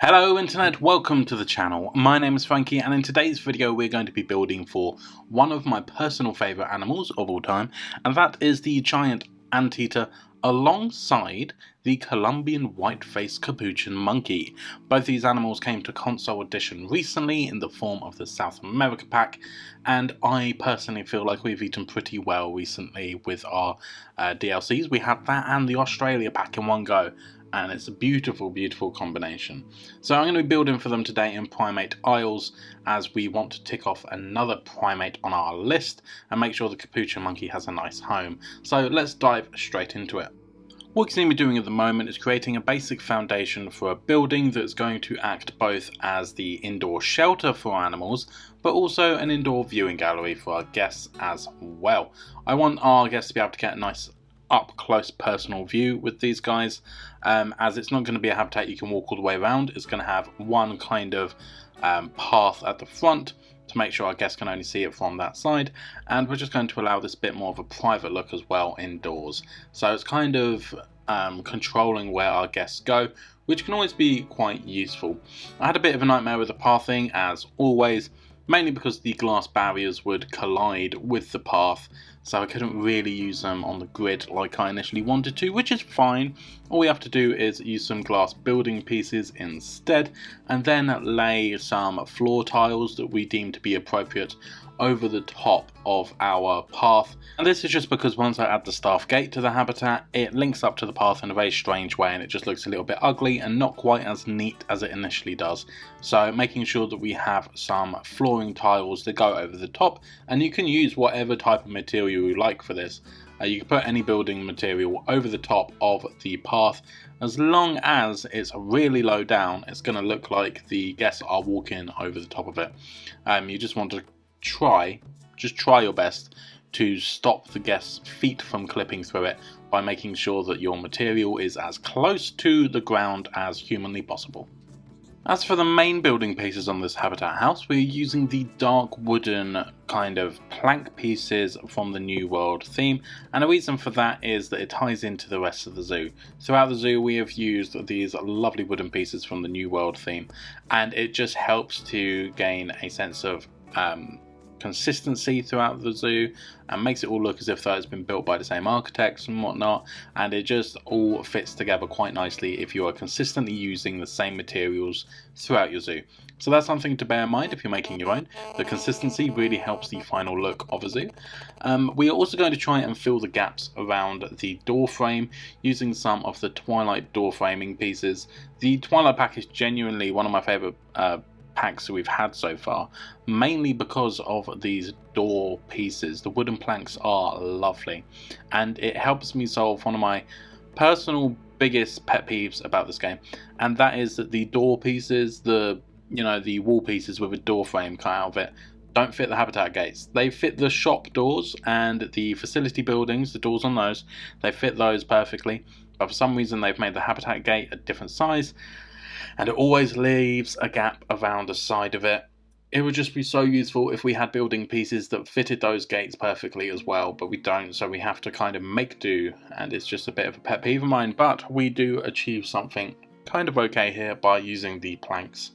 Hello Internet, welcome to the channel. My name is Frankie and in today's video we're going to be building for one of my personal favourite animals of all time, and that is the giant anteater alongside the Colombian white-faced capuchin monkey. Both these animals came to console edition recently in the form of the South America pack, and I personally feel like we've eaten pretty well recently with our DLCs. We had that and the Australia pack in one go, and it's a beautiful combination. So I'm going to be building for them today in Primate Isles, as we want to tick off another primate on our list and make sure the capuchin monkey has a nice home. So let's dive straight into it. What you see me doing at the moment is creating a basic foundation for a building that's going to act both as the indoor shelter for animals, but also an indoor viewing gallery for our guests as well. I want our guests to be able to get a nice up close personal view with these guys, as it's not going to be a habitat you can walk all the way around. It's going to have one kind of path at the front to make sure our guests can only see it from that side, and we're just going to allow this bit more of a private look as well indoors. So it's kind of controlling where our guests go, which can always be quite useful. I had a bit of a nightmare with the pathing as always, mainly because the glass barriers would collide with the path, so I couldn't really use them on the grid like I initially wanted to, which is fine. All we have to do is use some glass building pieces instead, and then lay some floor tiles that we deem to be appropriate over the top of our path. And this is just because once I add the staff gate to the habitat, it links up to the path in a very strange way, and it just looks a little bit ugly and not quite as neat as it initially does. So making sure that we have some flooring tiles that go over the top, and you can use whatever type of material you like for this. You can put any building material over the top of the path. As long as it's really low down, it's going to look like the guests are walking over the top of it. You just want to try your best to stop the guests' feet from clipping through it by making sure that your material is as close to the ground as humanly possible. As for the main building pieces on this habitat house, we're using the dark wooden kind of plank pieces from the New World theme, and the reason for that is that it ties into the rest of the zoo. Throughout the zoo we have used these lovely wooden pieces from the New World theme, and it just helps to gain a sense of consistency throughout the zoo and makes it all look as if it's been built by the same architects and whatnot, and it just all fits together quite nicely if you are consistently using the same materials throughout your zoo. So that's something to bear in mind if you're making your own. The consistency really helps the final look of a zoo. We are also going to try and fill the gaps around the door frame using some of the Twilight door framing pieces. The Twilight pack is genuinely one of my favourite packs that we've had so far, mainly because of these door pieces. The wooden planks are lovely, and it helps me solve one of my personal biggest pet peeves about this game, and that is that the door pieces, the wall pieces with a door frame cut out of it, don't fit the habitat gates. They fit the shop doors and the facility buildings, the doors on those, they fit those perfectly, but for some reason they've made the habitat gate a different size, and it always leaves a gap around the side of it. It would just be so useful if we had building pieces that fitted those gates perfectly as well, but we don't, so we have to kind of make do, and it's just a bit of a pet peeve of mine, but we do achieve something kind of okay here by using the planks.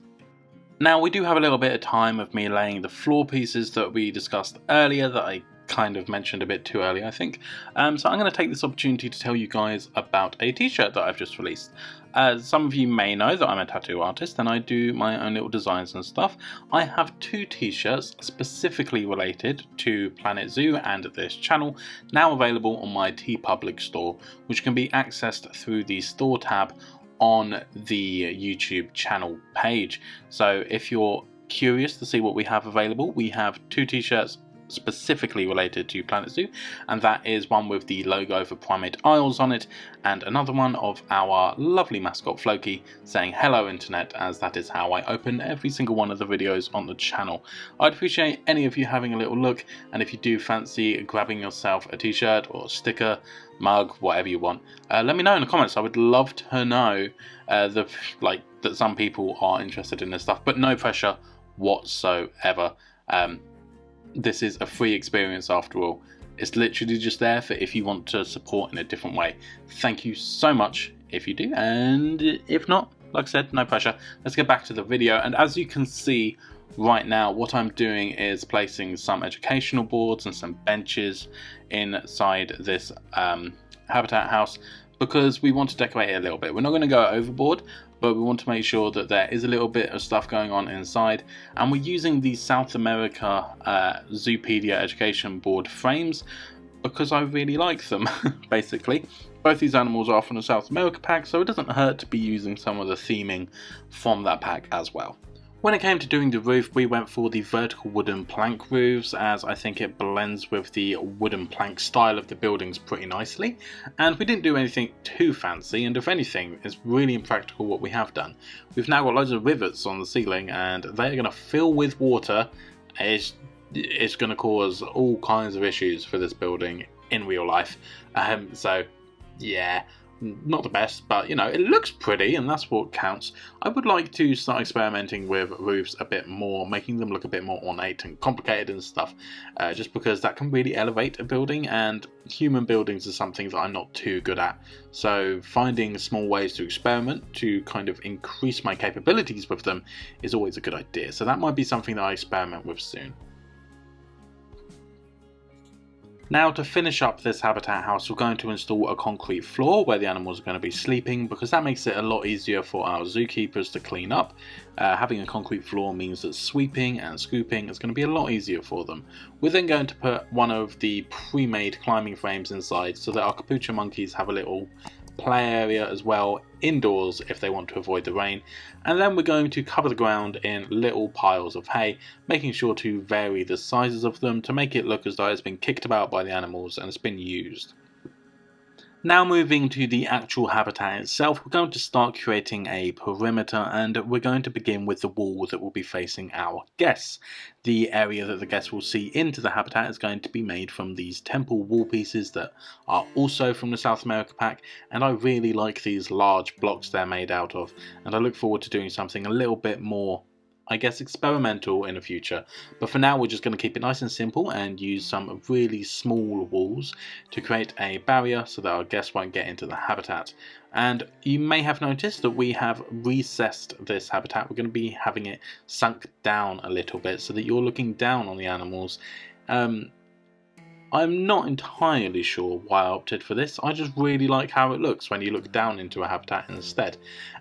Now we do have a little bit of time of me laying the floor pieces that we discussed earlier that I kind of mentioned a bit too early, I think. So I'm going to take this opportunity to tell you guys about a t-shirt that I've just released. Some of you may know that I'm a tattoo artist and I do my own little designs and stuff. I have two t-shirts specifically related to Planet Zoo and this channel now available on my TeePublic store, which can be accessed through the store tab on the YouTube channel page. So if you're curious to see what we have available, we have two t-shirts specifically related to Planet Zoo, and that is one with the logo for Primate Isles on it, and another one of our lovely mascot Floki saying hello internet, as that is how I open every single one of the videos on the channel. I'd appreciate any of you having a little look, and if you do fancy grabbing yourself a t-shirt or a sticker, mug, whatever you want, let me know in the comments. I would love to know that some people are interested in this stuff, but no pressure whatsoever. This is a free experience after all. It's literally just there for if you want to support in a different way. Thank you so much if you do, and if not, like I said, no pressure. Let's get back to the video. And as you can see right now, what I'm doing is placing some educational boards and some benches inside this habitat house, because we want to decorate it a little bit. We're not going to go overboard, but we want to make sure that there is a little bit of stuff going on inside. And we're using these South America Zoopedia education board frames because I really like them, basically. Both these animals are from the South America pack, so it doesn't hurt to be using some of the theming from that pack as well. When it came to doing the roof, we went for the vertical wooden plank roofs, as I think it blends with the wooden plank style of the buildings pretty nicely. And we didn't do anything too fancy, and if anything, it's really impractical what we have done. We've now got loads of rivets on the ceiling, and they're going to fill with water. It's going to cause all kinds of issues for this building in real life. So yeah, not the best, but you know, it looks pretty and that's what counts. I would like to start experimenting with roofs a bit more, making them look a bit more ornate and complicated and stuff, just because that can really elevate a building, and human buildings are something that I'm not too good at. So finding small ways to experiment to kind of increase my capabilities with them is always a good idea. So that might be something that I experiment with soon. Now, to finish up this habitat house, we're going to install a concrete floor where the animals are going to be sleeping, because that makes it a lot easier for our zookeepers to clean up. Having a concrete floor means that sweeping and scooping is going to be a lot easier for them. We're then going to put one of the pre-made climbing frames inside so that our Capuchin monkeys have a little play area as well indoors if they want to avoid the rain. And then we're going to cover the ground in little piles of hay, making sure to vary the sizes of them to make it look as though it's been kicked about by the animals and it's been used. Now moving to the actual habitat itself, we're going to start creating a perimeter, and we're going to begin with the wall that will be facing our guests. The area that the guests will see into the habitat is going to be made from these temple wall pieces that are also from the South America pack, and I really like these large blocks they're made out of, and I look forward to doing something a little bit more, I guess, experimental in the future. But for now, we're just going to keep it nice and simple and use some really small walls to create a barrier so that our guests won't get into the habitat. And you may have noticed that we have recessed this habitat. We're going to be having it sunk down a little bit so that you're looking down on the animals. I'm not entirely sure why I opted for this. I just really like how it looks when you look down into a habitat instead.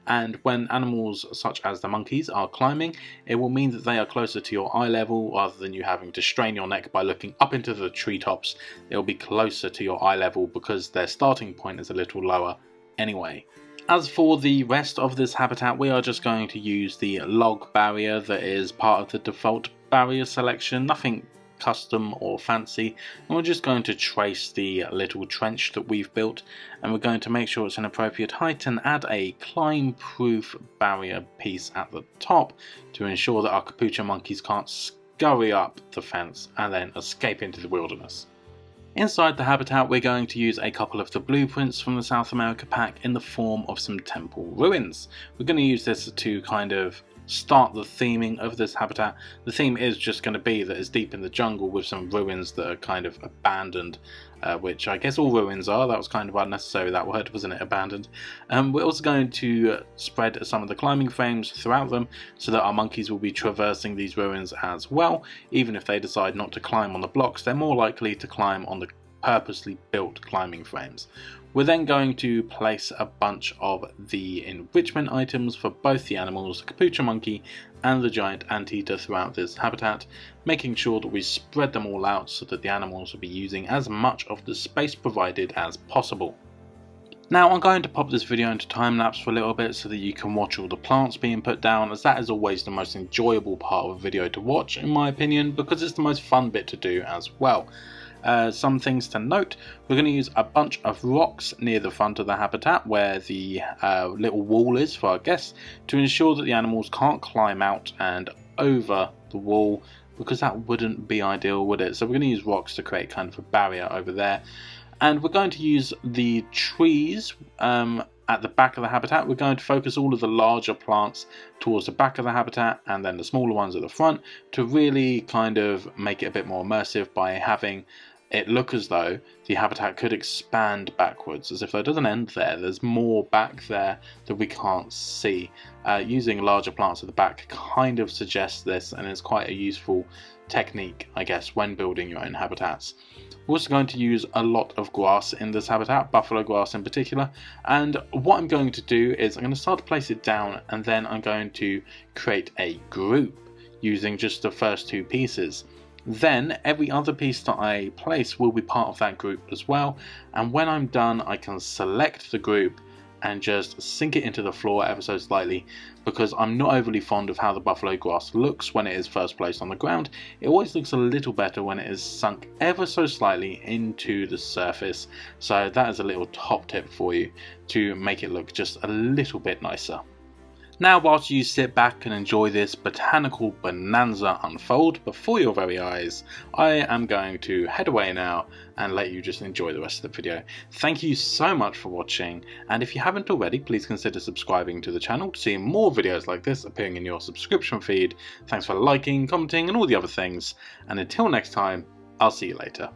And when animals such as the monkeys are climbing, it will mean that they are closer to your eye level rather than you having to strain your neck by looking up into the treetops. It will be closer to your eye level because their starting point is a little lower anyway. As for the rest of this habitat, we are just going to use the log barrier that is part of the default barrier selection. Nothing custom or fancy, and we're just going to trace the little trench that we've built, and we're going to make sure it's an appropriate height and add a climb proof barrier piece at the top to ensure that our Capuchin monkeys can't scurry up the fence and then escape into the wilderness. Inside the habitat, we're going to use a couple of the blueprints from the South America pack in the form of some temple ruins. We're going to use this to kind of start the theming of this habitat. The theme is just going to be that it's deep in the jungle with some ruins that are kind of abandoned, which I guess all ruins are. That was kind of unnecessary, that word, wasn't it? Abandoned. We're also going to spread some of the climbing frames throughout them so that our monkeys will be traversing these ruins as well. Even if they decide not to climb on the blocks, they're more likely to climb on the purposely built climbing frames. We're then going to place a bunch of the enrichment items for both the animals, the Capuchin monkey and the giant anteater, throughout this habitat, making sure that we spread them all out so that the animals will be using as much of the space provided as possible. Now I'm going to pop this video into time lapse for a little bit so that you can watch all the plants being put down, as that is always the most enjoyable part of a video to watch in my opinion, because it's the most fun bit to do as well. Some things to note: we're going to use a bunch of rocks near the front of the habitat where the little wall is for our guests, to ensure that the animals can't climb out and over the wall, because that wouldn't be ideal, would it? So we're going to use rocks to create kind of a barrier over there. And we're going to use the trees at the back of the habitat. We're going to focus all of the larger plants towards the back of the habitat and then the smaller ones at the front, to really kind of make it a bit more immersive by having it look as though the habitat could expand backwards, as if there doesn't end there. There's more back there that we can't see. Using larger plants at the back kind of suggests this, and is quite a useful technique, I guess, when building your own habitats. We're also going to use a lot of grass in this habitat, buffalo grass in particular, and what I'm going to do is I'm going to start to place it down, and then I'm going to create a group using just the first two pieces. Then every other piece that I place will be part of that group as well, and when I'm done I can select the group and just sink it into the floor ever so slightly, because I'm not overly fond of how the buffalo grass looks when it is first placed on the ground. It always looks a little better when it is sunk ever so slightly into the surface, so that is a little top tip for you to make it look just a little bit nicer. Now, whilst you sit back and enjoy this botanical bonanza unfold before your very eyes, I am going to head away now and let you just enjoy the rest of the video. Thank you so much for watching, and if you haven't already, please consider subscribing to the channel to see more videos like this appearing in your subscription feed. Thanks for liking, commenting and all the other things, and until next time, I'll see you later.